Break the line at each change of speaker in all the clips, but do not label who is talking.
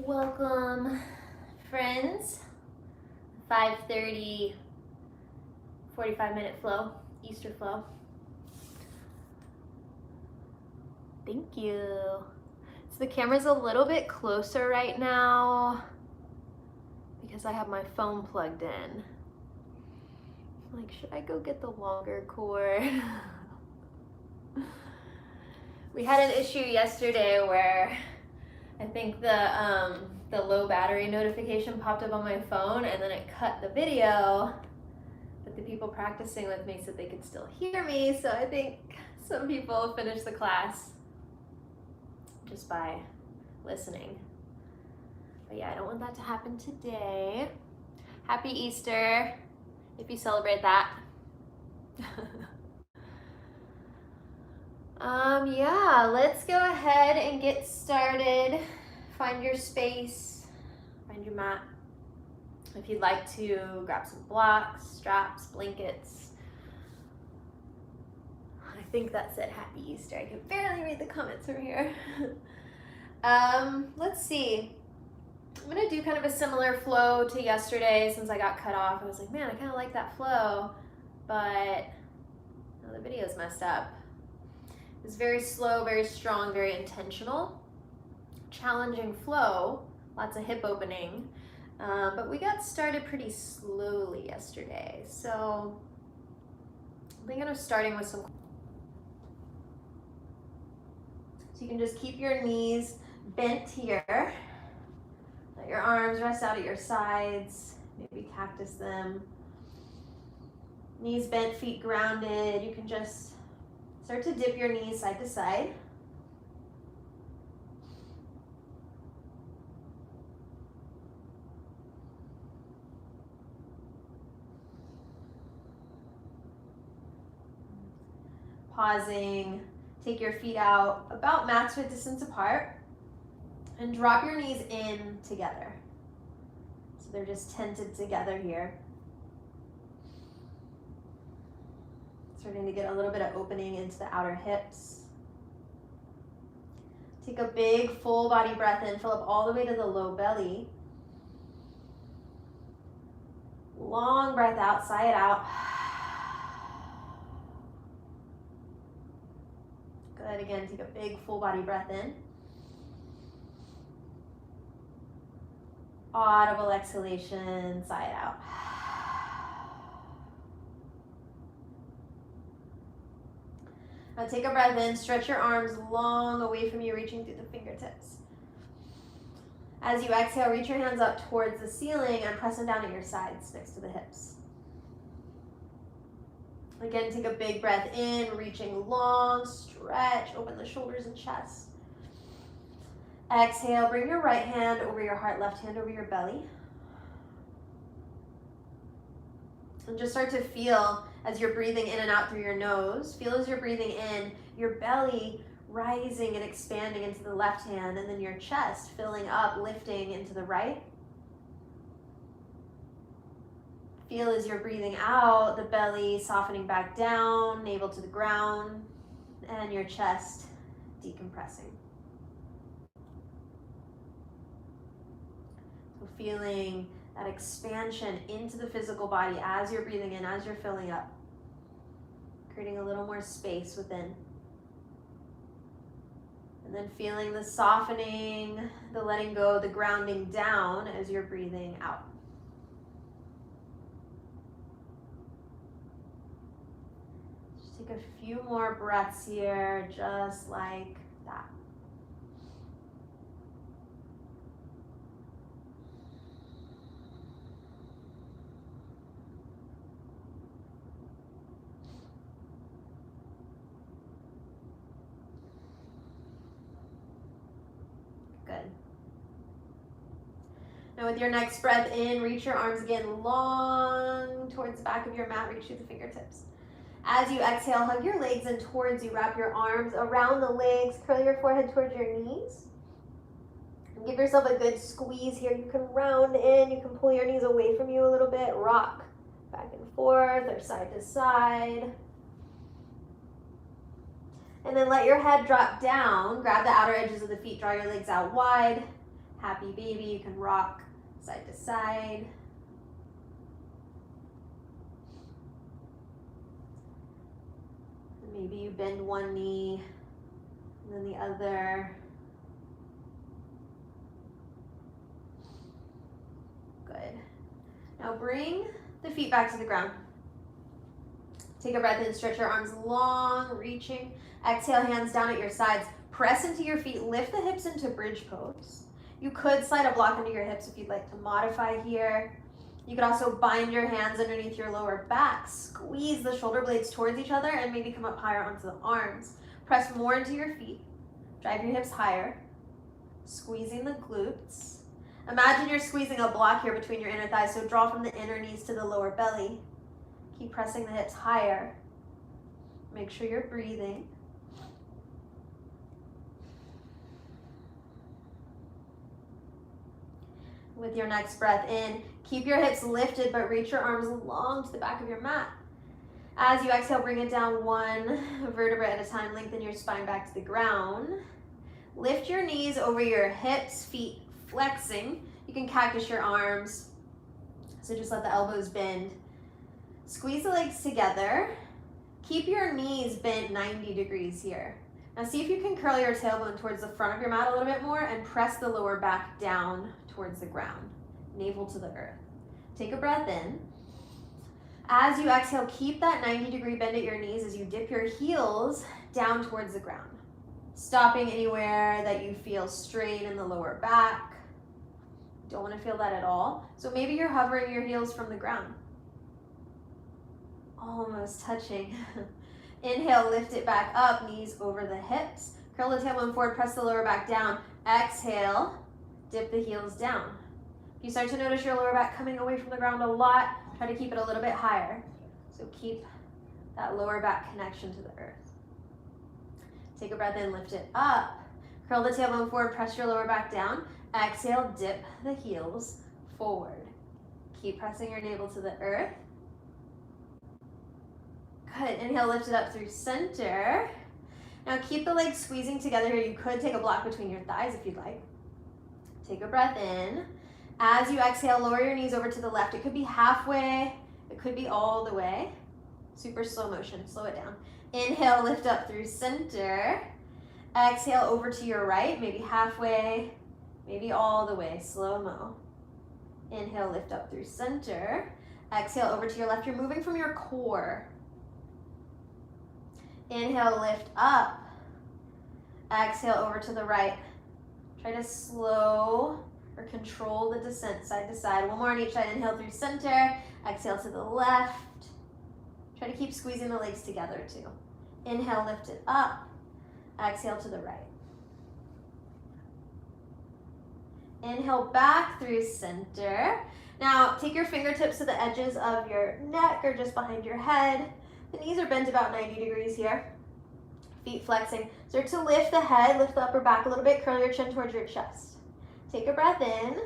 Welcome, friends. 5:30, 45-minute flow, Easter flow. Thank you. So the camera's a little bit closer right now because I have my phone plugged in. Like, should I go get the longer cord? We had an issue yesterday where I think the low battery notification popped up on my phone and then it cut the video, but the people practicing with me said they could still hear me, so I think some people finished the class just by listening. But yeah, I don't want that to happen today. Happy Easter, if you celebrate that. Yeah, let's go ahead and get started. Find your space, find your mat. If you'd like to grab some blocks, straps, blankets. I think that said Happy Easter. I can barely read the comments from here. Let's see. I'm gonna do kind of a similar flow to yesterday since I got cut off. I was like, man, I kind of like that flow, but the video's messed up. It's very slow, very strong, very intentional. Challenging flow, lots of hip opening, but we got started pretty slowly yesterday. So I'm thinking of starting with some. So you can just keep your knees bent here. Let your arms rest out at your sides, maybe cactus them. Knees bent, feet grounded. You can just start to dip your knees side to side. Pausing, take your feet out about match width distance apart and drop your knees in together. So they're just tented together here. Starting to get a little bit of opening into the outer hips. Take a big full body breath in, fill up all the way to the low belly. Long breath out, sigh it out. Good, again, take a big full body breath in. Audible exhalation, sigh it out. Now take a breath in, stretch your arms long away from you, reaching through the fingertips. As you exhale, reach your hands up towards the ceiling and press them down at your sides next to the hips. Again, take a big breath in, reaching long, stretch, open the shoulders and chest. Exhale, bring your right hand over your heart, left hand over your belly. And just start to feel as you're breathing in and out through your nose. Feel as you're breathing in, your belly rising and expanding into the left hand, and then your chest filling up, lifting into the right. Feel as you're breathing out, the belly softening back down, navel to the ground, and your chest decompressing. So feeling that expansion into the physical body as you're breathing in, as you're filling up, creating a little more space within. And then feeling the softening, the letting go, the grounding down as you're breathing out. Just take a few more breaths here, just like that. Good. Now with your next breath in, reach your arms again long towards the back of your mat, reach through the fingertips. As you exhale, hug your legs in towards you, wrap your arms around the legs, curl your forehead towards your knees. And give yourself a good squeeze here. You can round in, you can pull your knees away from you a little bit, rock back and forth or side to side. And then let your head drop down, grab the outer edges of the feet, draw your legs out wide,
Happy baby, you can rock side to side. Maybe you bend one knee and then the other. Good. Now bring the feet back to the ground. Take a breath in, stretch your arms long, reaching. Exhale, hands down at your sides. Press into your feet, lift the hips into bridge pose. You could slide a block into your hips if you'd like to modify here. You could also bind your hands underneath your lower back, squeeze the shoulder blades towards each other, and maybe come up higher onto the arms. Press more into your feet, drive your hips higher, squeezing the glutes. Imagine you're squeezing a block here between your inner thighs, so draw from the inner knees to the lower belly. Keep pressing the hips higher. Make sure you're breathing. With your next breath in, keep your hips lifted, but reach your arms long to the back of your mat. As you exhale, bring it down one vertebra at a time. Lengthen your spine back to the ground. Lift your knees over your hips, feet flexing. You can cactus your arms. So just let the elbows bend. Squeeze the legs together. Keep your knees bent 90 degrees here. Now see if you can curl your tailbone towards the front of your mat a little bit more and press the lower back down towards the ground, navel to the earth. Take a breath in. As you exhale, keep that 90-degree bend at your knees as you dip your heels down towards the ground. Stopping anywhere that you feel strain in the lower back. Don't want to feel that at all. So maybe you're hovering your heels from the ground. Almost touching. Inhale, lift it back up, knees over the hips. Curl the tailbone forward, press the lower back down. Exhale, dip the heels down. If you start to notice your lower back coming away from the ground a lot, try to keep it a little bit higher. So keep that lower back connection to the earth. Take a breath in, lift it up. Curl the tailbone forward, press your lower back down. Exhale, dip the heels forward. Keep pressing your navel to the earth. Good. Inhale, lift it up through center. Now keep the legs squeezing together here. You could take a block between your thighs if you'd like. Take a breath in. As you exhale, lower your knees over to the left. It could be halfway. It could be all the way. Super slow motion. Slow it down. Inhale, lift up through center. Exhale over to your right, maybe halfway, maybe all the way, slow-mo. Inhale, lift up through center. Exhale over to your left. You're moving from your core. Inhale, lift up. Exhale over to the right. Try to slow or control the descent side to side. One more on each side. Inhale through center. Exhale to the left. Try to keep squeezing the legs together too. Inhale, lift it up. Exhale to the right. Inhale back through center. Now take your fingertips to the edges of your neck or just behind your head. The knees are bent about 90 degrees here. Feet flexing. Start to lift the head, lift the upper back a little bit, curl your chin towards your chest. Take a breath in.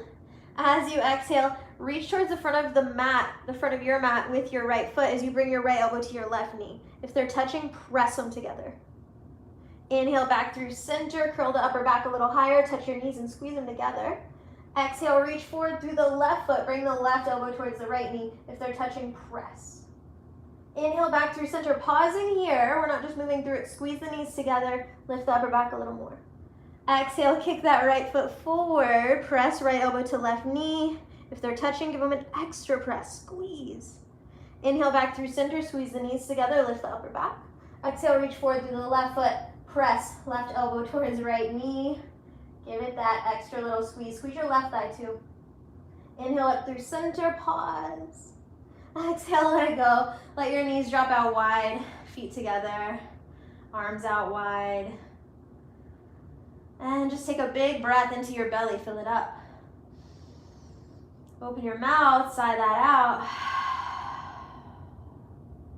As you exhale, reach towards the front of the mat, the front of your mat with your right foot as you bring your right elbow to your left knee. If they're touching, press them together. Inhale back through center, curl the upper back a little higher, touch your knees and squeeze them together. Exhale, reach forward through the left foot, bring the left elbow towards the right knee. If they're touching, press. Inhale back through center, pausing here. We're not just moving through it. Squeeze the knees together, lift the upper back a little more. Exhale, kick that right foot forward, press right elbow to left knee. If they're touching, give them an extra press, squeeze. Inhale back through center, squeeze the knees together, lift the upper back. Exhale, reach forward through the left foot, press left elbow towards right knee. Give it that extra little squeeze. Squeeze your left thigh too. Inhale up through center, pause. Exhale, let go. Let your knees drop out wide, feet together, arms out wide. And just take a big breath into your belly, fill it up. Open your mouth, sigh that out.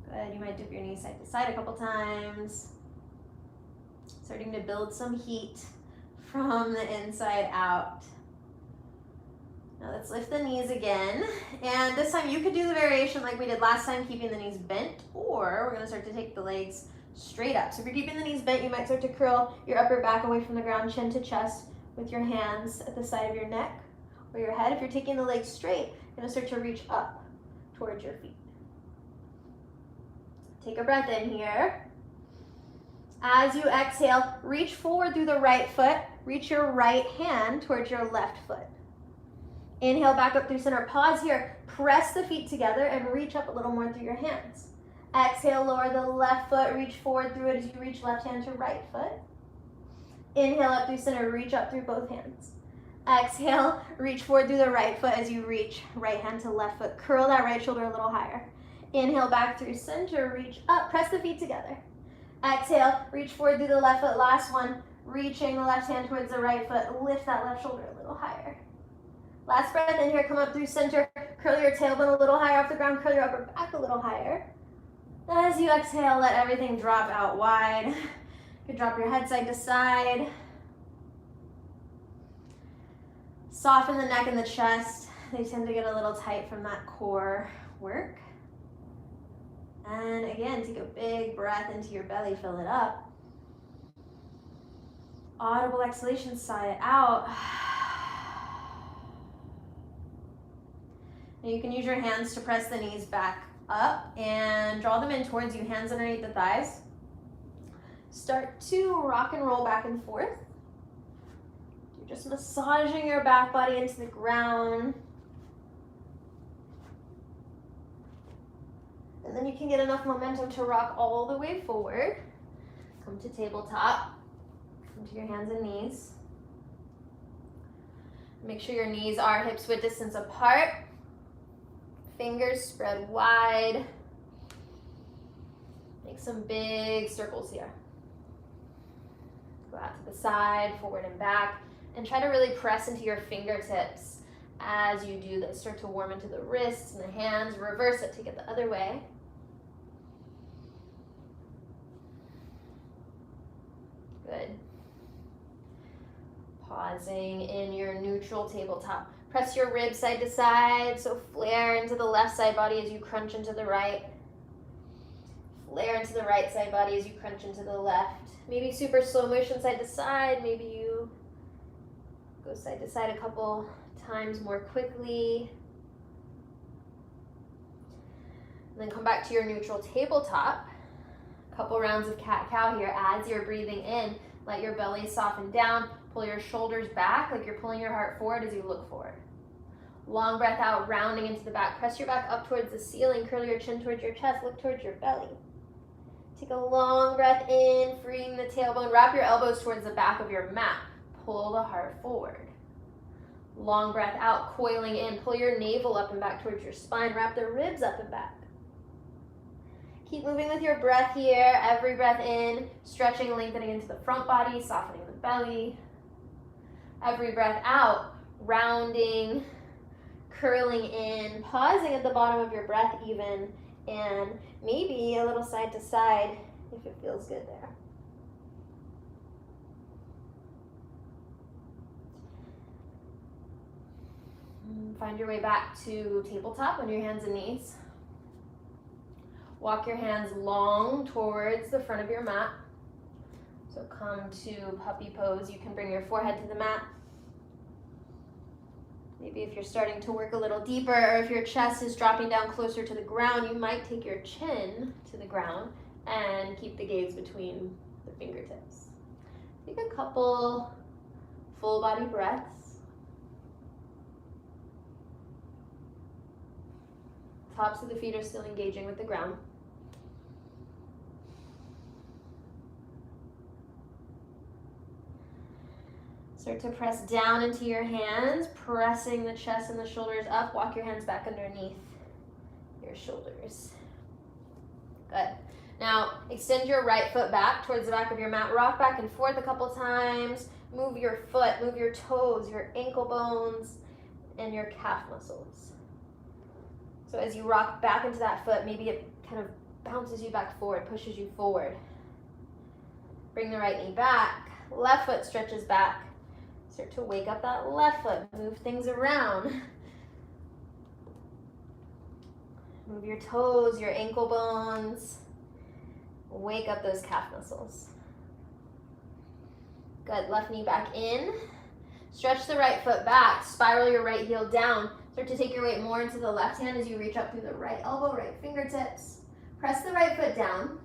Good, you might dip your knees side to side a couple times. Starting to build some heat from the inside out. Now let's lift the knees again. And this time you could do the variation like we did last time, keeping the knees bent, or we're gonna start to take the legs straight up. So if you're keeping the knees bent, you might start to curl your upper back away from the ground, chin to chest. with your hands at the side of your neck or your head. If you're taking the legs straight, you're gonna start to reach up towards your feet. Take a breath in here. As you exhale, reach forward through the right foot, reach your right hand towards your left foot. Inhale back up through center, pause here, press the feet together and reach up a little more through your hands. Exhale, lower the left foot, reach forward through it as you reach left hand to right foot. Inhale up through center, reach up through both hands. Exhale, reach forward through the right foot as you reach right hand to left foot. Curl that right shoulder a little higher. Inhale back through center, reach up, press the feet together. Exhale, reach forward through the left foot, last one. Reaching the left hand towards the right foot, lift that left shoulder a little higher. Last breath in here, come up through center, curl your tailbone a little higher off the ground, curl your upper back a little higher. As you exhale, let everything drop out wide. You can drop your head side to side. Soften the neck and the chest. They tend to get a little tight from that core work. And again, take a big breath into your belly, fill it up. Audible exhalation, sigh it out. Now you can use your hands to press the knees back up and draw them in towards you, hands underneath the thighs. Start to rock and roll back and forth. You're just massaging your back body into the ground. And then you can get enough momentum to rock all the way forward. Come to tabletop. Come to your hands and knees. Make sure your knees are hips width distance apart. Fingers spread wide. Make some big circles here. Go out to the side, forward and back, and try to really press into your fingertips as you do this. Start to warm into the wrists and the hands. Reverse it, take it the other way. Good. Pausing in your neutral tabletop. Press your ribs side to side, so flare into the left side body as you crunch into the right. Flare into the right side body as you crunch into the left. Maybe super slow motion side to side. Maybe you go side to side a couple times more quickly. And then come back to your neutral tabletop. A couple rounds of cat-cow here. As you're breathing in, let your belly soften down. Pull your shoulders back like you're pulling your heart forward as you look forward. Long breath out, rounding into the back. Press your back up towards the ceiling. Curl your chin towards your chest. Look towards your belly. Take a long breath in, freeing the tailbone. Wrap your elbows towards the back of your mat. Pull the heart forward. Long breath out, coiling in. Pull your navel up and back towards your spine. Wrap the ribs up and back. Keep moving with your breath here. Every breath in, stretching and lengthening into the front body, softening the belly. Every breath out, rounding, curling in, pausing at the bottom of your breath even, and maybe a little side to side if it feels good there. Find your way back to tabletop on your hands and knees. Walk your hands long towards the front of your mat. So come to puppy pose. You can bring your forehead to the mat. Maybe if you're starting to work a little deeper, or if your chest is dropping down closer to the ground, you might take your chin to the ground and keep the gaze between the fingertips. Take a couple full body breaths. Tops of the feet are still engaging with the ground. Start to press down into your hands, pressing the chest and the shoulders up. Walk your hands back underneath your shoulders. Good. Now, extend your right foot back towards the back of your mat. Rock back and forth a couple times. Move your foot, move your toes, your ankle bones, and your calf muscles. So as you rock back into that foot, maybe it kind of bounces you back forward, pushes you forward. Bring the right knee back. Left foot stretches back. Start to wake up that left foot. Move things around. Move your toes, your ankle bones. Wake up those calf muscles. Good. Left knee back in.
Stretch the right foot back, spiral your right heel down. Start to take your weight more into the left hand as you reach up through the right elbow, right fingertips. Press the right foot down.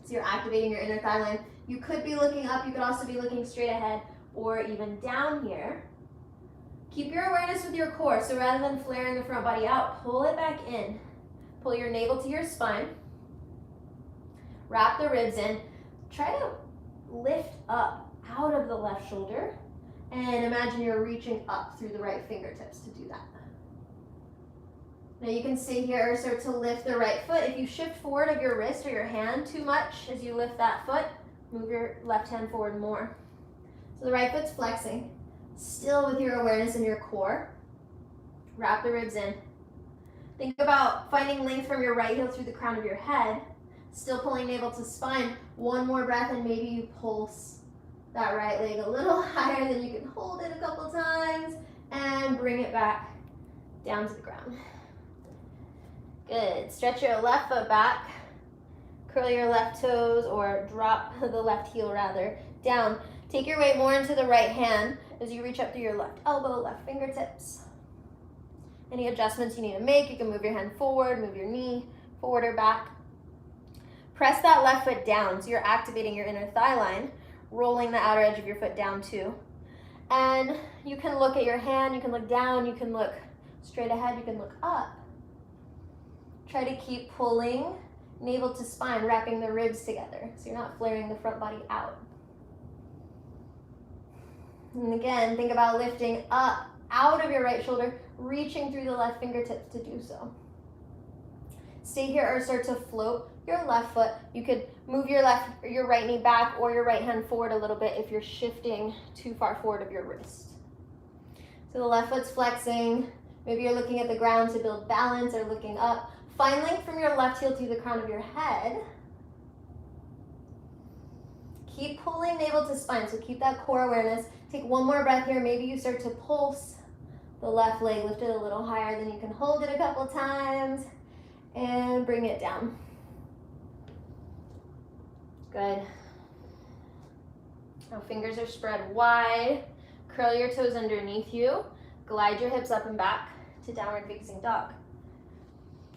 So you're activating your inner thigh line. You could be looking up, you could also be looking straight ahead or even down here. Keep your awareness with your core. So rather than flaring the front body out, pull it back in. Pull your navel to your spine. Wrap the ribs in. Try to lift up out of the left shoulder. And imagine you're reaching up through the right fingertips to do that. Now you can stay here or start to lift the right foot. If you shift forward of your wrist or your hand too much as you lift that foot, move your left hand forward more. So the right foot's flexing, still with your awareness in your core. Wrap the ribs in. Think about finding length from your right heel through the crown of your head, still pulling navel to spine. One more breath and maybe you pulse that right leg a little higher, then you can hold it a couple times and bring it back down to the ground. Good. Stretch your left foot back, curl your left toes or drop the left heel rather down. Take your weight more into the right hand as you reach up through your left elbow, left fingertips. Any adjustments you need to make, you can move your hand forward, move your knee forward or back. Press that left foot down so you're activating your inner thigh line, rolling the outer edge of your foot down too. And you can look at your hand, you can look down, you can look straight ahead, you can look up. Try to keep pulling navel to spine, wrapping the ribs together so you're not flaring the front body out. And again, think about lifting up out of your right shoulder, reaching through the left fingertips to do so. Stay here or start to float your left foot. You could move your right knee back or your right hand forward a little bit if you're shifting too far forward of your wrist. So the left foot's flexing. Maybe you're looking at the ground to build balance or looking up. Find length from your left heel to the crown of your head. Keep pulling navel to spine, so keep that core awareness. Take one more breath here. Maybe you start to pulse the left leg, lift it a little higher, then you can hold it a couple times and bring it down. Good. Now fingers are spread wide. Curl your toes underneath you. Glide your hips up and back to downward facing dog.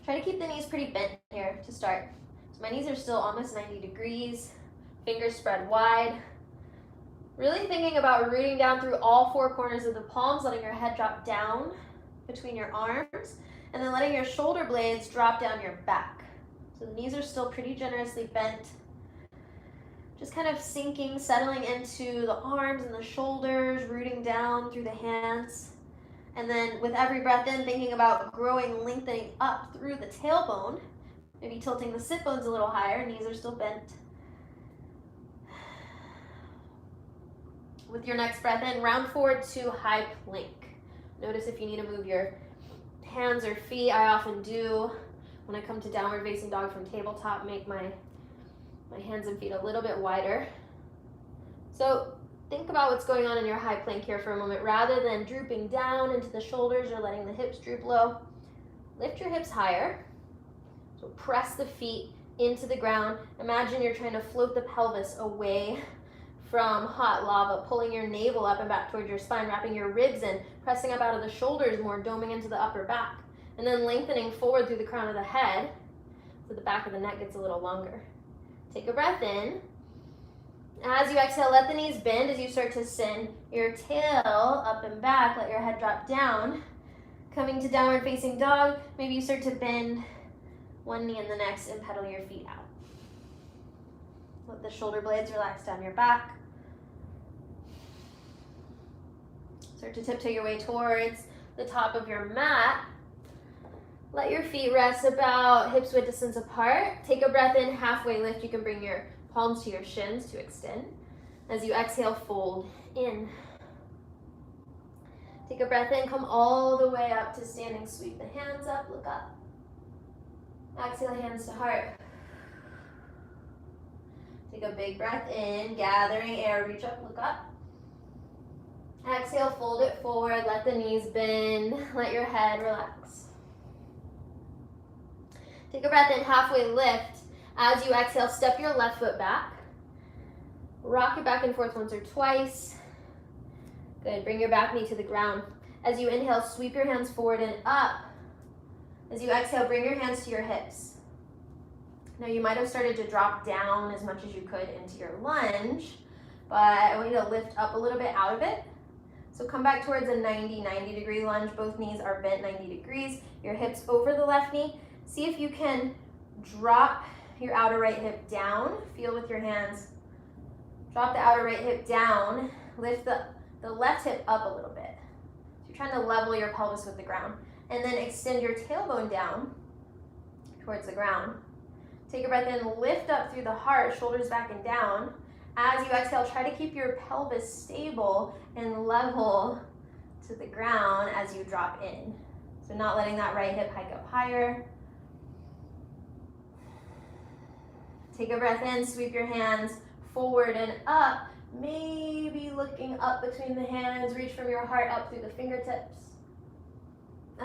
Try to keep the knees pretty bent here to start. So my knees are still almost 90 degrees. Fingers spread wide. Really thinking about rooting down through all four corners of the palms, letting your head drop down between your arms, and then letting your shoulder blades drop down your back. So the knees are still pretty generously bent. Just kind of sinking, settling into the arms and the shoulders, rooting down through the hands. And then with every breath in, thinking about growing, lengthening up through the tailbone, maybe tilting the sit bones a little higher, knees are still bent. With your next breath in, round forward to high plank. Notice if you need to move your hands or feet. I often do when I come to downward facing dog from tabletop, make my hands and feet a little bit wider. So think about what's going on in your high plank here for a moment. Rather than drooping down into the shoulders or letting the hips droop low, lift your hips higher. So press the feet into the ground. Imagine you're trying to float the pelvis away from hot lava, pulling your navel up and back towards your spine, wrapping your ribs in, pressing up out of the shoulders more, doming into the upper back, and then lengthening forward through the crown of the head so the back of the neck gets a little longer. Take a breath in. As you exhale, let the knees bend as you start to send your tail up and back, let your head drop down. Coming to downward facing dog, maybe you start to bend one knee and the next and pedal your feet out. Let the shoulder blades relax down your back. Start to tiptoe your way towards the top of your mat. Let your feet rest about hips width distance apart. Take a breath in, halfway lift. You can bring your palms to your shins to extend. As you exhale, fold in. Take a breath in, come all the way up to standing. Sweep the hands up, look up. Exhale, hands to heart. Take a big breath in, gathering air, reach up, look up. Exhale, fold it forward, let the knees bend, let your head relax. Take a breath in, halfway lift. As you exhale, step your left foot back. Rock it back and forth once or twice.
Good, bring your back knee to the ground. As you inhale, sweep your hands forward and up. As you exhale, bring your hands to your hips. Now you might have started to drop down as much as you could into your lunge, but I want you to lift up a little bit out of it. So come back towards a 90 degree lunge. Both knees are bent 90 degrees. Your hips over the left knee. See if you can drop your outer right hip down. Feel with your hands. Drop the outer right hip down. Lift the left hip up a little bit. So you're trying to level your pelvis with the ground. And then extend your tailbone down towards the ground. Take a breath in, lift up through the heart, shoulders back and down. As you exhale, try to keep your pelvis stable and level to the ground as you drop in. So not letting that right hip hike up higher. Take a breath in, sweep your hands forward and up. Maybe looking up between the hands, reach from your heart up through the fingertips.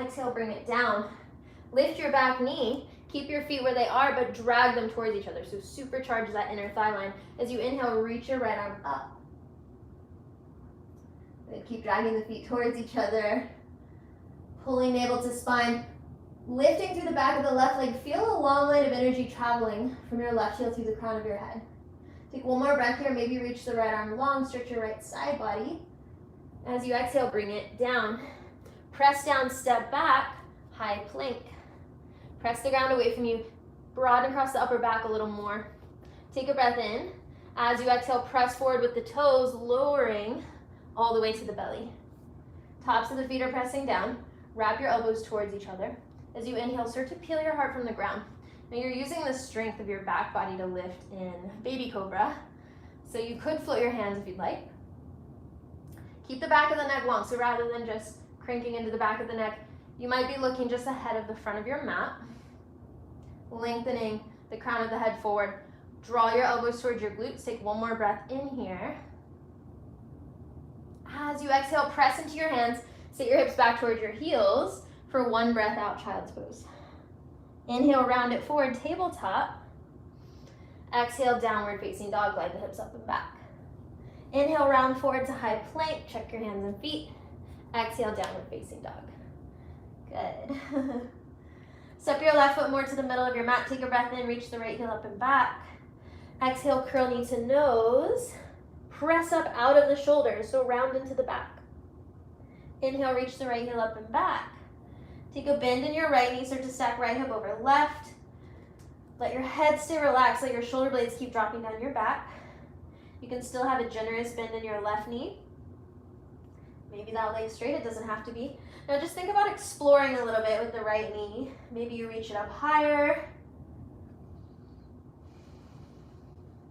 Exhale, bring it down. Lift your back knee. Keep your feet where they are, but drag them towards each other. So supercharge that inner thigh line. As you inhale, reach your right arm up. And keep dragging the feet towards each other. Pulling navel to spine. Lifting through the back of the left leg. Feel a long line of energy traveling from your left heel through the crown of your head. Take one more breath here. Maybe reach the right arm long. Stretch your right side body. As you exhale, bring it down. Press down, step back, high plank. Press the ground away from you. Broaden across the upper back a little more. Take a breath in. As you exhale, press forward with the toes, lowering all the way to the belly. Tops of the feet are pressing down. Wrap your elbows towards each other. As you inhale, start to peel your heart from the ground. Now you're using the strength of your back body to lift in baby cobra. So you could float your hands if you'd like. Keep the back of the neck long. So rather than just cranking into the back of the neck, you might be looking just ahead of the front of your mat. Lengthening the crown of the head forward. Draw your elbows towards your glutes. Take one more breath in here. As you exhale, press into your hands. Sit your hips back towards your heels for one breath out, child's pose. Inhale, round it forward, tabletop. Exhale, downward facing dog, glide the hips up and back. Inhale, round forward to high plank. Check your hands and feet. Exhale, downward facing dog. Good. Step your left foot more to the middle of your mat. Take a breath in, reach the right heel up and back. Exhale, curl knee to nose. Press up out of the shoulders, so round into the back. Inhale, reach the right heel up and back. Take a bend in your right knee, start to stack right hip over left. Let your head stay relaxed, let your shoulder blades keep dropping down your back. You can still have a generous bend in your left knee. Maybe that leg straight, it doesn't have to be. Now just think about exploring a little bit with the right knee. Maybe you reach it up higher.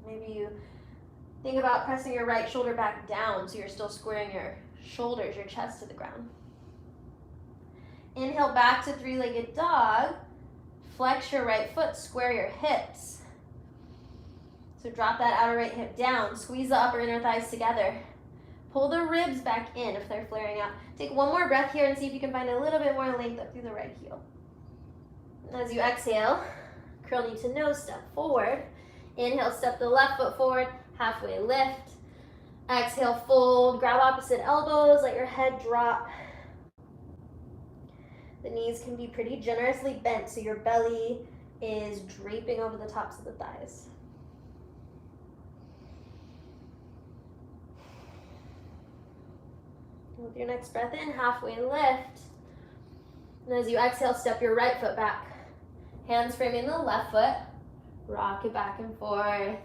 Maybe you think about pressing your right shoulder back down so you're still squaring your shoulders, your chest to the ground. Inhale back to three-legged dog. Flex your right foot, square your hips. So drop that outer right hip down. Squeeze the upper inner thighs together. Pull the ribs back in if they're flaring out. Take one more breath here and see if you can find a little bit more length up through the right heel. As you exhale, curl knee to nose, step forward. Inhale, step the left foot forward, halfway lift. Exhale, fold, grab opposite elbows, let your head drop. The knees can be pretty generously bent so your belly is draping over the tops of the thighs. With your next breath in, halfway lift. And as you exhale, step your right foot back. Hands framing the left foot. Rock it back and forth.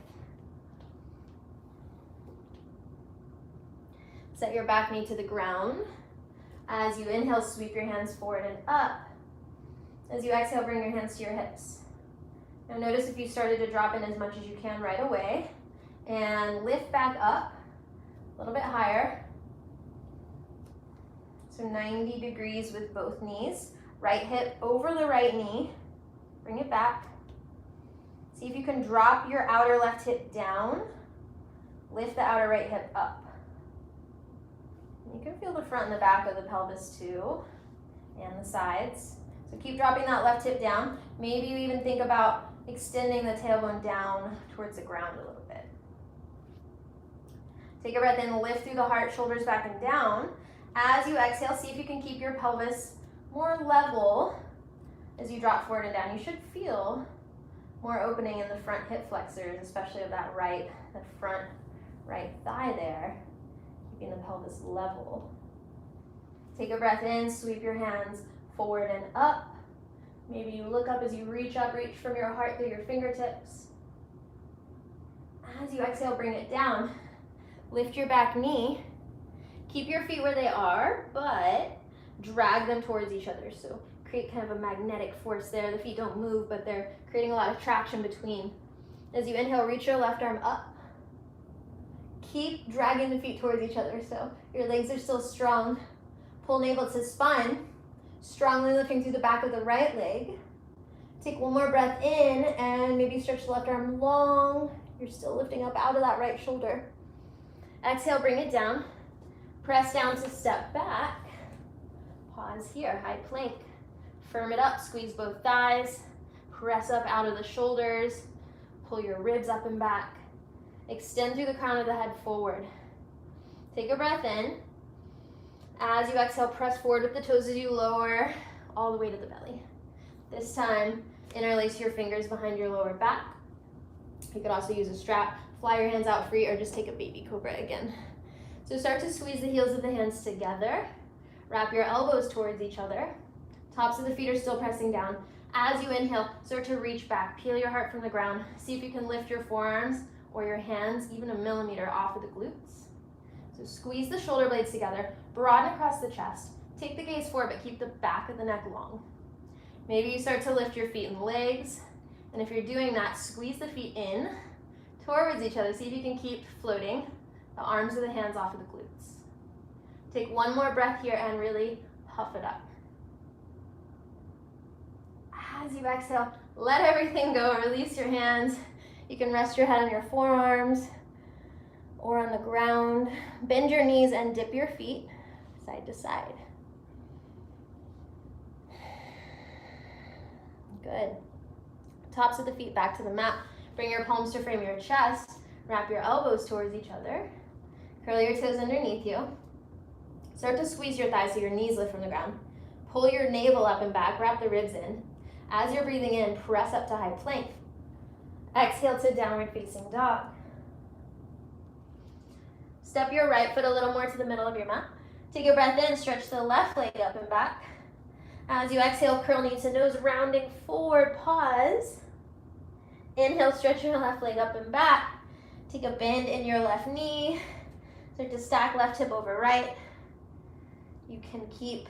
Set your back knee to the ground. As you inhale, sweep your hands forward and up. As you exhale, bring your hands to your hips. Now notice if you started to drop in as much as you can right away. And lift back up a little bit higher. So 90 degrees with both knees. Right hip over the right knee. Bring it back. See if you can drop your outer left hip down. Lift the outer right hip up. You can feel the front and the back of the pelvis too, and the sides. So keep dropping that left hip down. Maybe you even think about extending the tailbone down towards the ground a little bit. Take a breath in, lift through the heart, shoulders back and down. As you exhale, see if you can keep your pelvis more level as you drop forward and down. You should feel more opening in the front hip flexors, especially of that front right thigh there, keeping the pelvis level. Take a breath in, sweep your hands forward and up. Maybe you look up as you reach up, reach from your heart through your fingertips. As you exhale, bring it down. Lift your back knee. Keep your feet where they are, but drag them towards each other. So create kind of a magnetic force there. The feet don't move, but they're creating a lot of traction between. As you inhale, reach your left arm up. Keep dragging the feet towards each other so your legs are still strong. Pull navel to spine. Strongly lifting through the back of the right leg. Take one more breath in and maybe stretch the left arm long. You're still lifting up out of that right shoulder. Exhale, bring it down. Press down to step back. Pause here, high plank. Firm it up, squeeze both thighs. Press up out of the shoulders. Pull your ribs up and back. Extend through the crown of the head forward. Take a breath in. As you exhale, press forward with the toes as you lower all the way to the belly. This time, interlace your fingers behind your lower back. You could also use a strap. Fly your hands out free or just take a baby cobra again. So start to squeeze the heels of the hands together. Wrap your elbows towards each other. Tops of the feet are still pressing down. As you inhale, start to reach back. Peel your heart from the ground. See if you can lift your forearms or your hands even a millimeter off of the glutes. So squeeze the shoulder blades together. Broaden across the chest. Take the gaze forward, but keep the back of the neck long. Maybe you start to lift your feet and legs. And if you're doing that, squeeze the feet in towards each other. See if you can keep floating the arms or the hands off of the glutes. Take one more breath here and really puff it up. As you exhale, let everything go. Release your hands. You can rest your head on your forearms or on the ground. Bend your knees and dip your feet side to side. Good. Tops of the feet back to the mat. Bring your palms to frame your chest. Wrap your elbows towards each other. Curl your toes underneath you. Start to squeeze your thighs so your knees lift from the ground. Pull your navel up and back. Wrap the ribs in. As you're breathing in, press up to high plank. Exhale to downward facing dog. Step your right foot a little more to the middle of your mat. Take a breath in, stretch the left leg up and back. As you exhale, curl knee to nose, rounding forward, pause. Inhale, stretch your left leg up and back. Take a bend in your left knee. Start to stack left hip over right. You can keep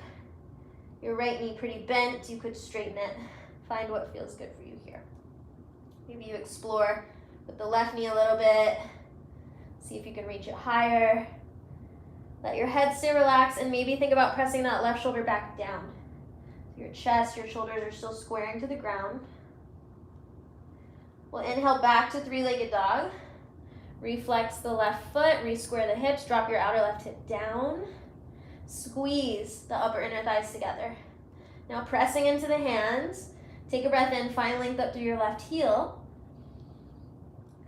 your right knee pretty bent. You could straighten it. Find what feels good for you here. Maybe you explore with the left knee a little bit. See if you can reach it higher. Let your head stay relaxed and maybe think about pressing that left shoulder back down. Your chest, your shoulders are still squaring to the ground. We'll inhale back to three-legged dog. Reflex the left foot, re-square the hips, drop your outer left hip down. Squeeze the upper inner thighs together. Now pressing into the hands, take a breath in, find length up through your left heel.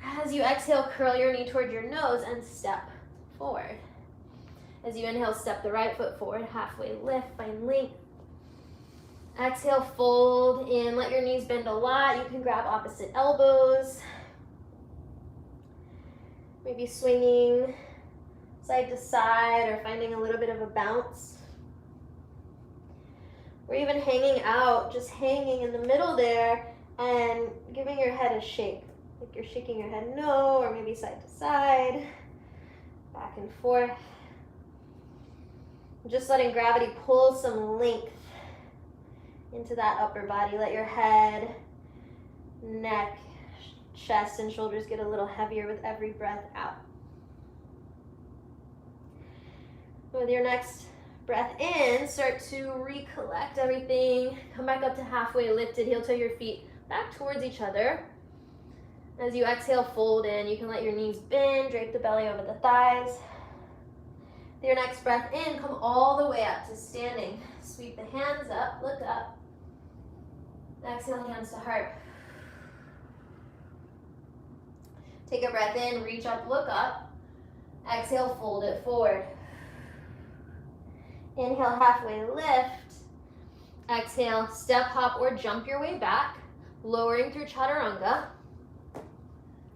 As you exhale, curl your knee toward your nose and step forward. As you inhale, step the right foot forward, halfway lift, find length. Exhale, fold in, let your knees bend a lot. You can grab opposite elbows. Maybe swinging side to side or finding a little bit of a bounce. Or even hanging out, just hanging in the middle there and giving your head a shake. Like you're shaking your head no, or maybe side to side, back and forth. Just letting gravity pull some length into that upper body. Let your head, neck, chest, and shoulders get a little heavier with every breath out. With your next breath in, start to recollect everything. Come back up to halfway lifted, heel toe your feet back towards each other. As you exhale, fold in. You can let your knees bend, drape the belly over the thighs. With your next breath in, come all the way up to standing. Sweep the hands up, look up. Exhale, hands to heart. Take a breath in, reach up, look up. Exhale, fold it forward. Inhale, halfway lift. Exhale, step, hop, or jump your way back, lowering through chaturanga.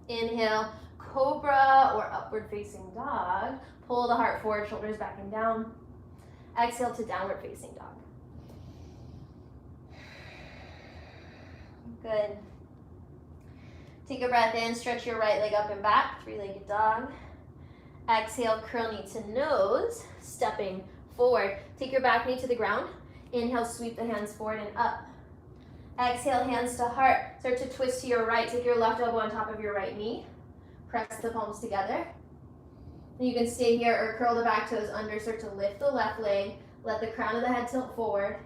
Inhale, cobra or upward facing dog. Pull the heart forward, shoulders back and down. Exhale to downward facing dog. Good. Take a breath in, stretch your right leg up and back, three-legged dog. Exhale, curl knee to nose, stepping forward. Take your back knee to the ground. Inhale, sweep the hands forward and up. Exhale, hands to heart. Start to twist to your right. Take your left elbow on top of your right knee. Press the palms together. And you can stay here or curl the back toes under. Start to lift the left leg. Let the crown of the head tilt forward.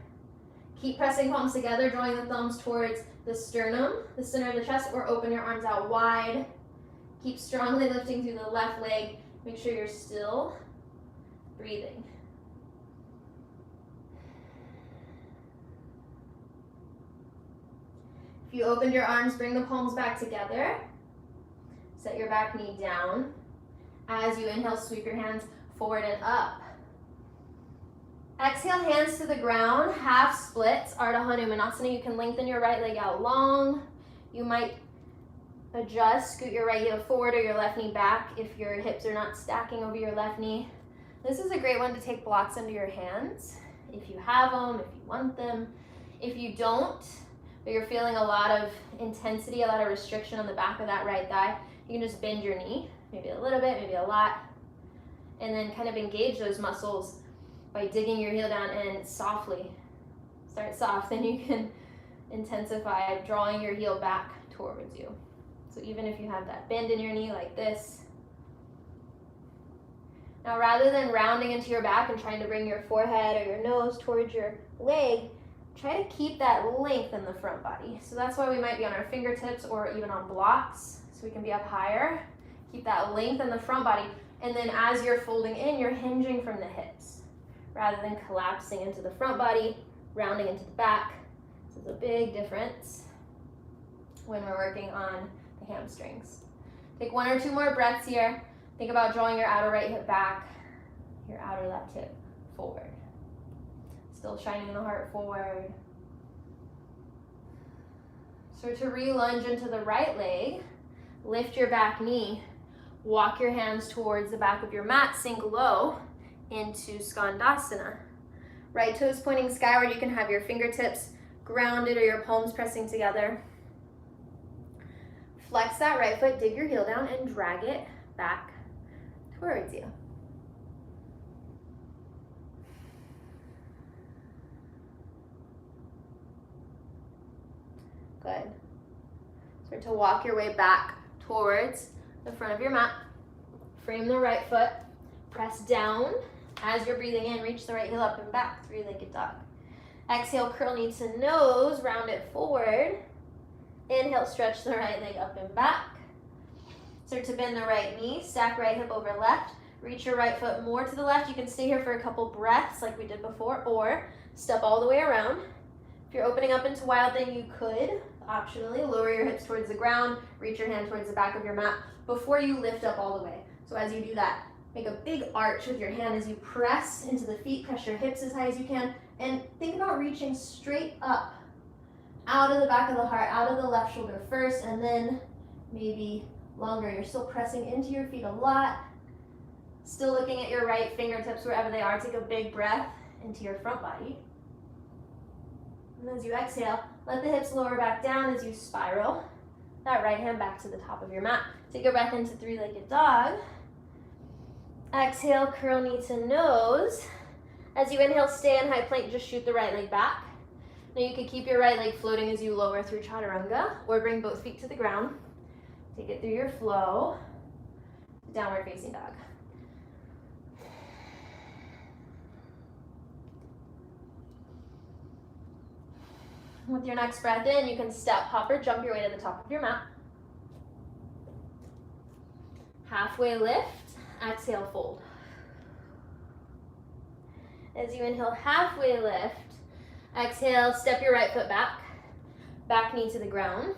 Keep pressing palms together, drawing the thumbs towards the sternum, the center of the chest, or open your arms out wide. Keep strongly lifting through the left leg. Make sure you're still breathing. If you opened your arms, bring the palms back together. Set your back knee down. As you inhale, sweep your hands forward and up. Exhale, hands to the ground, half splits, Ardha Hanumanasana. You can lengthen your right leg out long. You might adjust, scoot your right heel forward or your left knee back if your hips are not stacking over your left knee. This is a great one to take blocks under your hands if you have them, if you want them. If you don't, but you're feeling a lot of intensity, a lot of restriction on the back of that right thigh, you can just bend your knee, maybe a little bit, maybe a lot, and then kind of engage those muscles by digging your heel down and softly. Start soft, then you can intensify drawing your heel back towards you. So even if you have that bend in your knee like this. Now rather than rounding into your back and trying to bring your forehead or your nose towards your leg, try to keep that length in the front body. So that's why we might be on our fingertips or even on blocks, so we can be up higher. Keep that length in the front body. And then as you're folding in, you're hinging from the hips rather than collapsing into the front body, rounding into the back. So it's a big difference when we're working on the hamstrings. Take one or two more breaths here. Think about drawing your outer right hip back, your outer left hip forward. Still shining the heart forward. Start to re-lunge into the right leg. Lift your back knee. Walk your hands towards the back of your mat. Sink low into Skandasana. Right toes pointing skyward. You can have your fingertips grounded or your palms pressing together. Flex that right foot, dig your heel down, and drag it back towards you. Good. Start to walk your way back towards the front of your mat. Frame the right foot. Press down. As you're breathing in, reach the right heel up and back, three-legged dog. Exhale, curl knee to nose, round it forward. Inhale, stretch the right leg up and back. Start to bend the right knee, stack right hip over left. Reach your right foot more to the left. You can stay here for a couple breaths like we did before, or step all the way around. If you're opening up into Wild Thing, you could optionally lower your hips towards the ground, reach your hand towards the back of your mat before you lift up all the way. So as you do that, make a big arch with your hand as you press into the feet, press your hips as high as you can, and think about reaching straight up, out of the back of the heart, out of the left shoulder first, and then maybe longer. You're still pressing into your feet a lot, still looking at your right fingertips wherever they are. Take a big breath into your front body. And as you exhale, let the hips lower back down as you spiral that right hand back to the top of your mat. Take a breath into three-legged dog. Exhale, curl knee to nose. As you inhale, stay in high plank, just shoot the right leg back. Now you can keep your right leg floating as you lower through chaturanga, or bring both feet to the ground. Take it through your flow. Downward facing dog. With your next breath in, you can step, hop, or jump your way to the top of your mat. Halfway lift, exhale, fold. As you inhale, halfway lift, exhale, step your right foot back, back knee to the ground.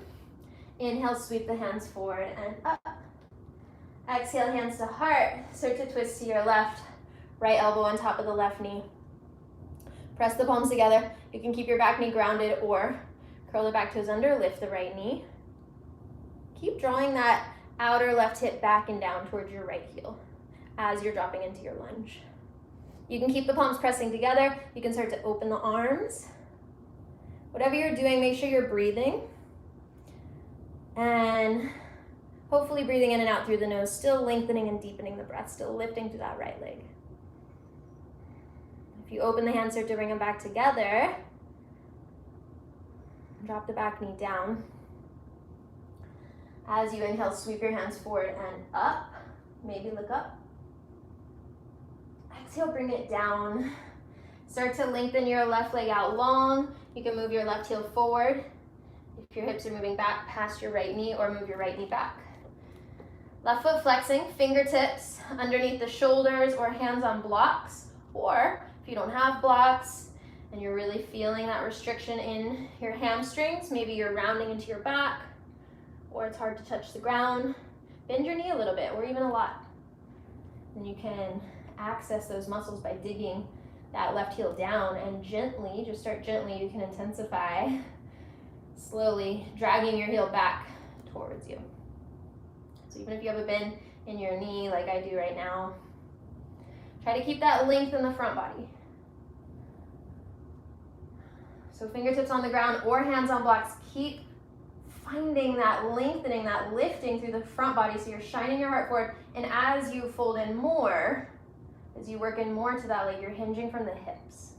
Inhale, sweep the hands forward and up.
Exhale, hands to heart. Start to twist to your left. Right elbow on top of the left knee. Press the palms together. You can keep your back knee grounded or curl the back toes under, lift the right knee. Keep drawing that outer left hip back and down towards your right heel as you're dropping into your lunge. You can keep the palms pressing together. You can start to open the arms. Whatever you're doing, make sure you're breathing. And hopefully breathing in and out through the nose, still lengthening and deepening the breath, still lifting through that right leg. If you open the hands, start to bring them back together. Drop the back knee down. As you inhale, sweep your hands forward and up. Maybe look up. Exhale, bring it down. Start to lengthen your left leg out long. You can move your left heel forward. If your hips are moving back past your right knee, or move your right knee back. Left foot flexing, fingertips underneath the shoulders or hands on blocks. Or if you don't have blocks and you're really feeling that restriction in your hamstrings, maybe you're rounding into your back or it's hard to touch the ground, bend your knee a little bit or even a lot. Then you can access those muscles by digging that left heel down and gently, just start gently, you can intensify, slowly dragging your heel back towards you. So even if you have a bend in your knee like I do right now, try to keep that length in the front body. So fingertips on the ground or hands on blocks, keep finding that lengthening, that lifting through the front body so you're shining your heart forward, and as you fold in more, as you work in more to that leg, you're hinging from the hips,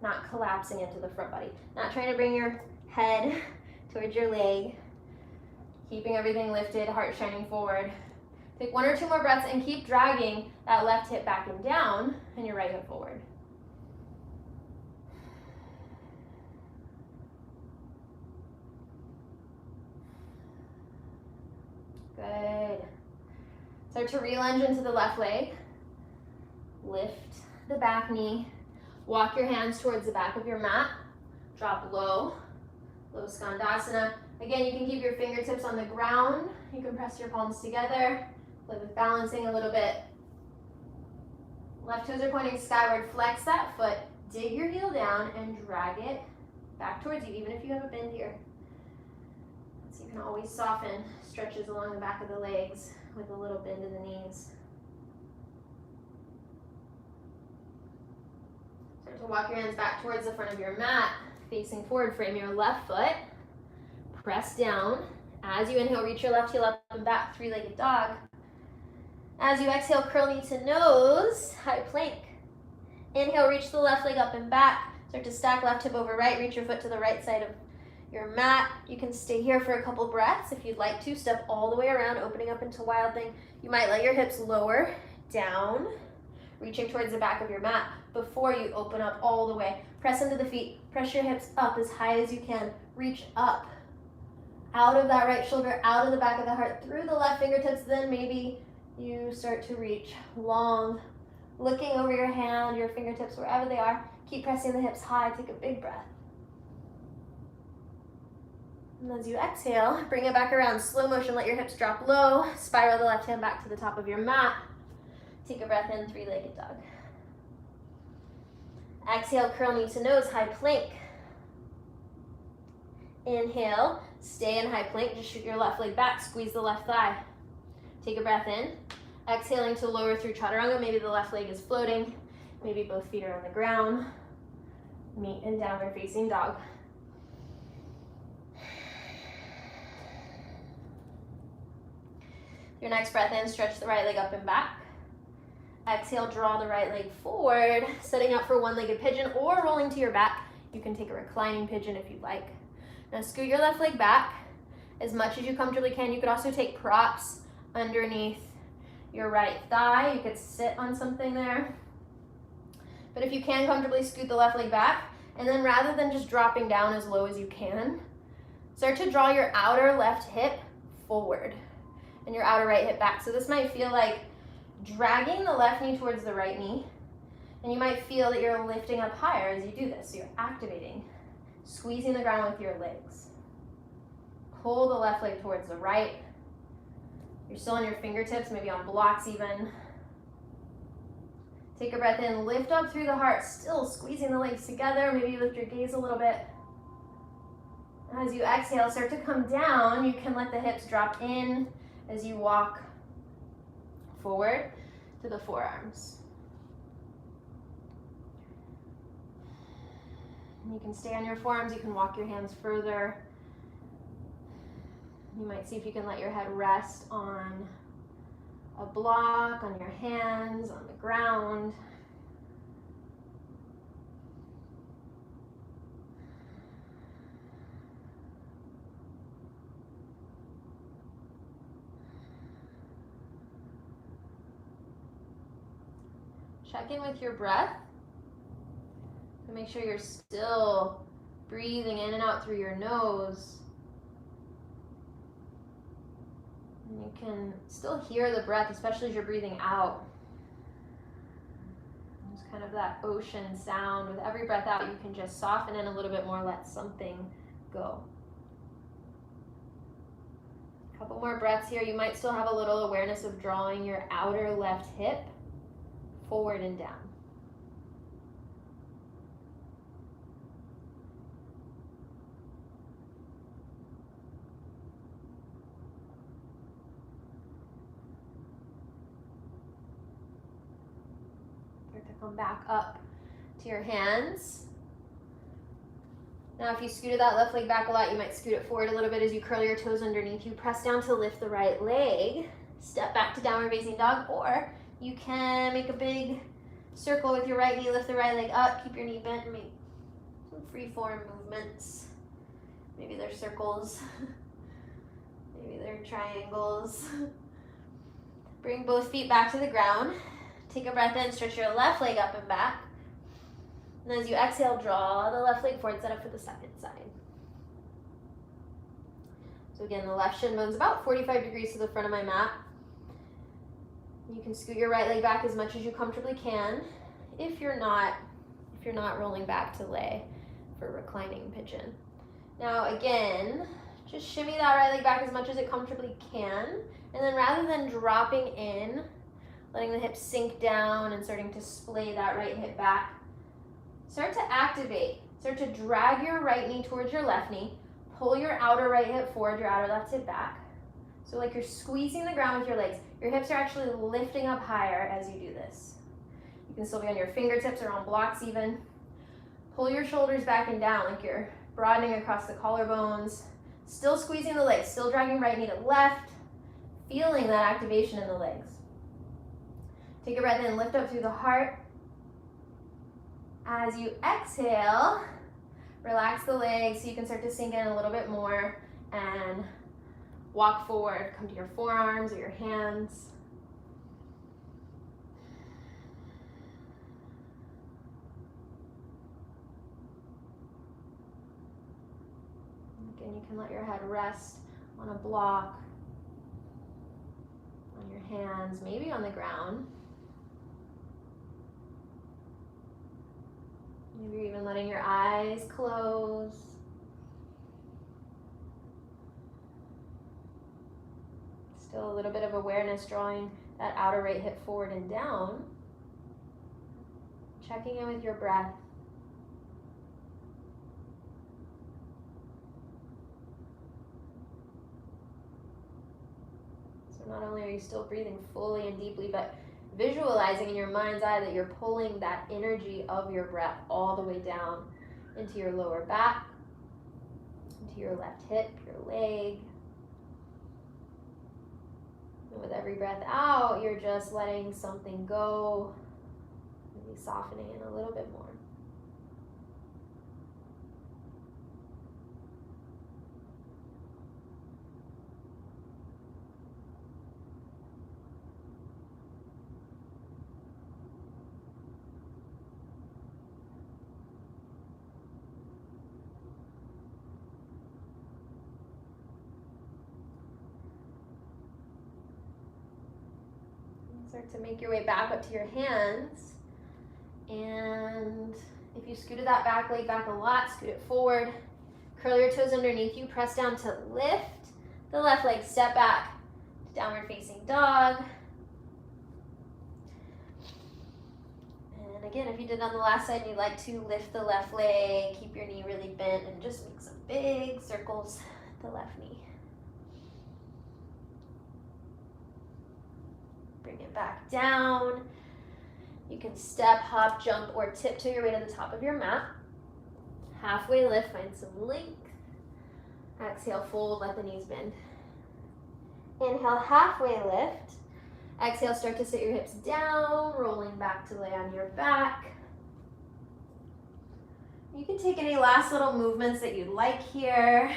not collapsing into the front body, not trying to bring your head towards your leg, keeping everything lifted, heart shining forward. Take 1 or 2 more breaths and keep dragging that left hip back and down and your right hip forward. Good. Start to re-lunge into the left leg. Lift the back knee. Walk your hands towards the back of your mat. Drop low. Low Skandasana. Again, you can keep your fingertips on the ground. You can press your palms together. Play with balancing a little bit. Left toes are pointing skyward. Flex that foot. Dig your heel down and drag it back towards you, even if you have a bend here. So you can always soften stretches along the back of the legs with a little bend in the knees. Start to walk your hands back towards the front of your mat, facing forward. Frame your left foot. Press down. As you inhale, reach your left heel up and back, three-legged dog. As you exhale, curl knee to nose, high plank. Inhale, reach the left leg up and back. Start to stack left hip over right. Reach your foot to the right side of your mat. You can stay here for a couple breaths if you'd like to. Step all the way around, opening up into Wild Thing. You might let your hips lower down, reaching towards the back of your mat before you open up all the way. Press into the feet. Press your hips up as high as you can. Reach up. Out of that right shoulder, out of the back of the heart, through the left fingertips. Then maybe you start to reach long, looking over your hand, your fingertips, wherever they are. Keep pressing the hips high. Take a big breath. And as you exhale, bring it back around. Slow motion, let your hips drop low. Spiral the left hand back to the top of your mat. Take a breath in, three-legged dog. Exhale, curl knee to nose, high plank. Inhale, stay in high plank. Just shoot your left leg back, squeeze the left thigh. Take a breath in. Exhaling to lower through chaturanga. Maybe the left leg is floating. Maybe both feet are on the ground. Meet in downward facing dog. Your next breath in, stretch the right leg up and back. Exhale, draw the right leg forward, setting up for one-legged pigeon or rolling to your back. You can take a reclining pigeon if you'd like. Now scoot your left leg back as much as you comfortably can. You could also take props underneath your right thigh. You could sit on something there. But if you can comfortably, scoot the left leg back. And then rather than just dropping down as low as you can, start to draw your outer left hip forward and your outer right hip back. So this might feel like dragging the left knee towards the right knee. And you might feel that you're lifting up higher as you do this. So you're activating, squeezing the ground with your legs. Pull the left leg towards the right. You're still on your fingertips, maybe on blocks even. Take a breath in, lift up through the heart, still squeezing the legs together. Maybe lift your gaze a little bit. As you exhale, start to come down. You can let the hips drop in as you walk forward to the forearms. You can stay on your forearms, you can walk your hands further. You might see if you can let your head rest on a block, on your hands, on the ground. Check in with your breath. So make sure you're still breathing in and out through your nose. And you can still hear the breath, especially as you're breathing out. There's kind of that ocean sound. With every breath out, you can just soften in a little bit more, let something go. A couple more breaths here. You might still have a little awareness of drawing your outer left hip forward and down. Start to come back up to your hands. Now if you scooted that left leg back a lot, you might scoot it forward a little bit as you curl your toes underneath you. Press down to lift the right leg. Step back to downward facing dog, or you can make a big circle with your right knee, lift the right leg up, keep your knee bent, and make some free form movements. Maybe they're circles, maybe they're triangles. Bring both feet back to the ground. Take a breath in, stretch your left leg up and back. And as you exhale, draw the left leg forward, set up for the second side. So again, the left shin bone's about 45 degrees to the front of my mat. You can scoot your right leg back as much as you comfortably can. If you're not rolling back to lay for reclining pigeon. Now again, just shimmy that right leg back as much as it comfortably can. And then rather than dropping in, letting the hips sink down and starting to splay that right hip back, start to activate. Start to drag your right knee towards your left knee. Pull your outer right hip forward, your outer left hip back. So like you're squeezing the ground with your legs. Your hips are actually lifting up higher as you do this. You can still be on your fingertips or on blocks even. Pull your shoulders back and down like you're broadening across the collarbones. Still squeezing the legs, still dragging right knee to left. Feeling that activation in the legs. Take a breath in, lift up through the heart. As you exhale, relax the legs so you can start to sink in a little bit more and walk forward, come to your forearms or your hands. Again, you can let your head rest on a block, on your hands, maybe on the ground. Maybe you're even letting your eyes close. Still a little bit of awareness, drawing that outer right hip forward and down. Checking in with your breath. So not only are you still breathing fully and deeply, but visualizing in your mind's eye that you're pulling that energy of your breath all the way down into your lower back, into your left hip, your leg. And with every breath out, you're just letting something go, maybe softening in a little bit more. Start to make your way back up to your hands. And if you scooted that back leg back a lot, scoot it forward. Curl your toes underneath you. Press down to lift the left leg. Step back to
Downward facing dog. And again, if you did on the last side, you'd like to lift the left leg, keep your knee really bent, and just make some big circles with the left knee. Bring it back down. You can step, hop, jump, or tiptoe your way to the top of your mat. Halfway lift, find some length. Exhale, fold, let the knees bend. Inhale, halfway lift. Exhale, start to sit your hips down, rolling back to lay on your back. You can take any last little movements that you'd like here.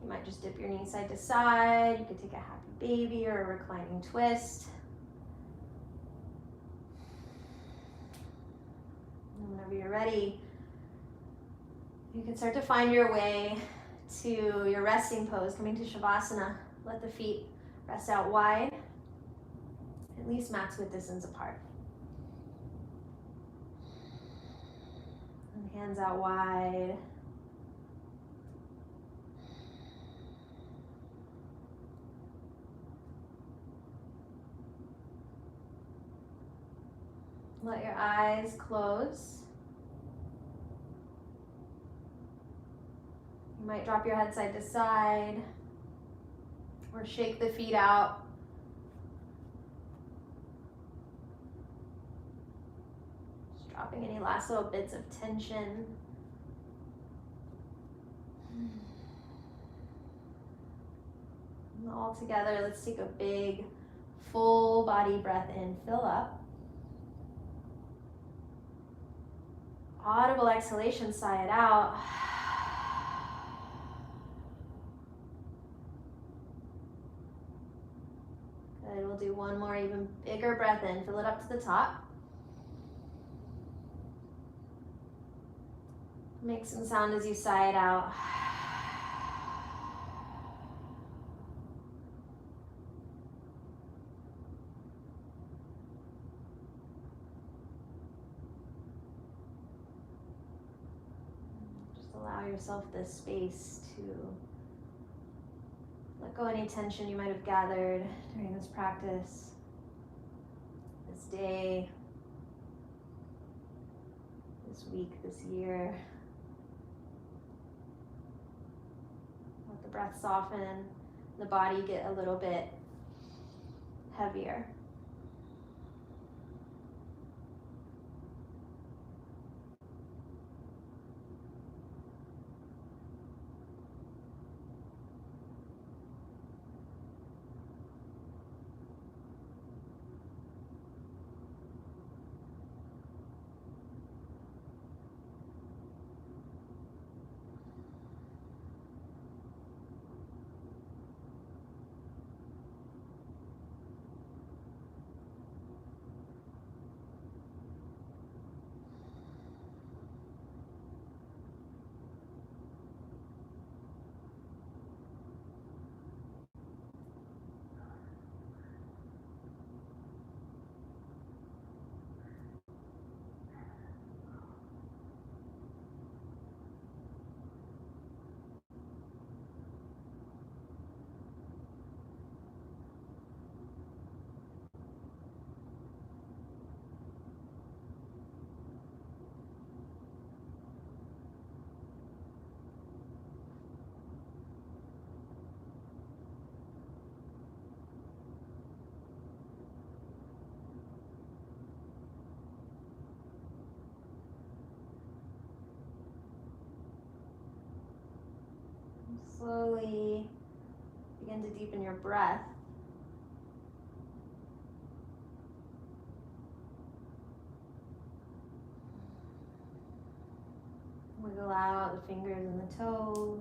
You might just dip your knees side to side. You could take a happy baby or a reclining twist. And whenever you're ready, you can start to find your way to your resting pose, coming to Shavasana. Let the feet rest out wide, at least max width distance apart. And hands out wide. Let your eyes close. You might drop your head side to side or shake the feet out. Just dropping any last little bits of tension. And all together, let's take a big full body breath in, fill up. Audible exhalation, sigh it out. Good, we'll do one more even bigger breath in, fill it up to the top. Make some sound as you sigh it out. Allow yourself this space to let go any tension you might have gathered during this practice, this day, this week, this year. Let the breath soften, the body get a little bit heavier. Slowly begin to deepen your breath. Wiggle out the fingers and the toes.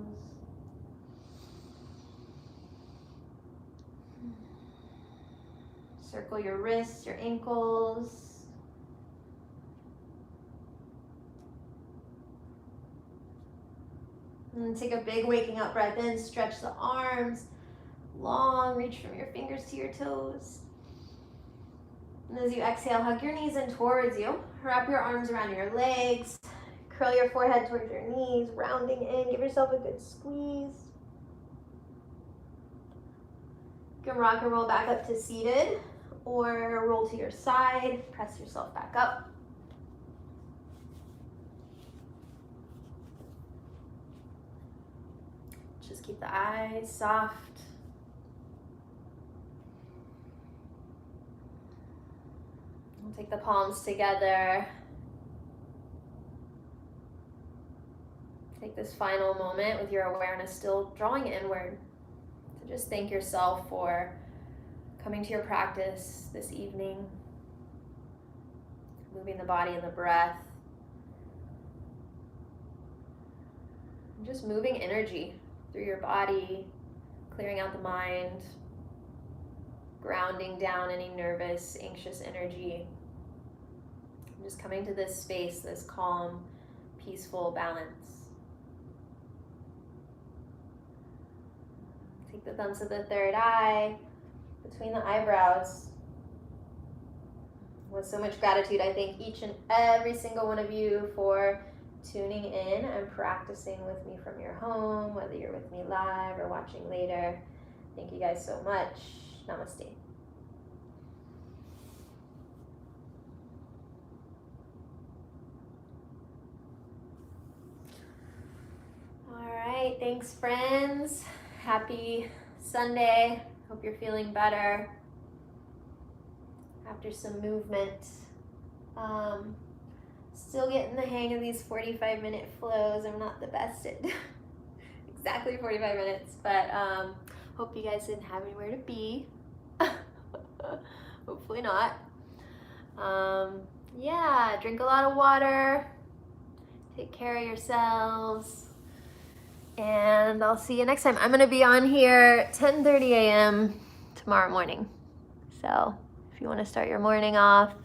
Circle your wrists, your ankles. And then take a big waking up breath in, stretch the arms long, reach from your fingers to your toes. And as you exhale, hug your knees in towards you. Wrap your arms around your legs. Curl your forehead towards your knees, rounding in. Give yourself a good squeeze. You can rock and roll back up to seated or roll to your side. Press yourself back up. Just keep the eyes soft. Take the palms together. Take this final moment with your awareness still drawing inward. So just thank yourself for coming to your practice this evening, moving the body and the breath, and just moving energy through your body, clearing out the mind, grounding down any nervous, anxious energy. Just coming to this space, this calm, peaceful balance. Take the thumbs of the third eye between the eyebrows. With so much gratitude, I thank each and every single one of you for tuning in and practicing with me from your home, whether you're with me live or watching later. Thank you guys so much. Namaste. Alright, thanks friends. Happy Sunday. Hope you're feeling better after some movement. Still getting the hang of these 45-minute flows. I'm not the best at exactly 45 minutes, but hope you guys didn't have anywhere to be. Hopefully not. Yeah, drink a lot of water. Take care of yourselves. And I'll see you next time. I'm going to be on here 10:30 a.m. tomorrow morning. So if you want to start your morning off,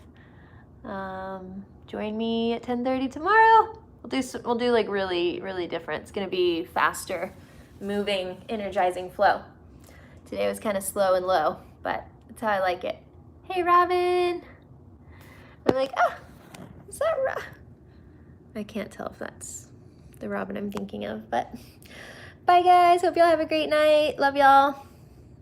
join me at 10:30 tomorrow. We'll do like really different. It's going to be faster, moving, energizing flow. Today was kind of slow and low, but that's how I like it. Hey, Robin. I'm like, is that Robin? I can't tell if that's the Robin I'm thinking of, but bye guys. Hope y'all have a great night. Love y'all.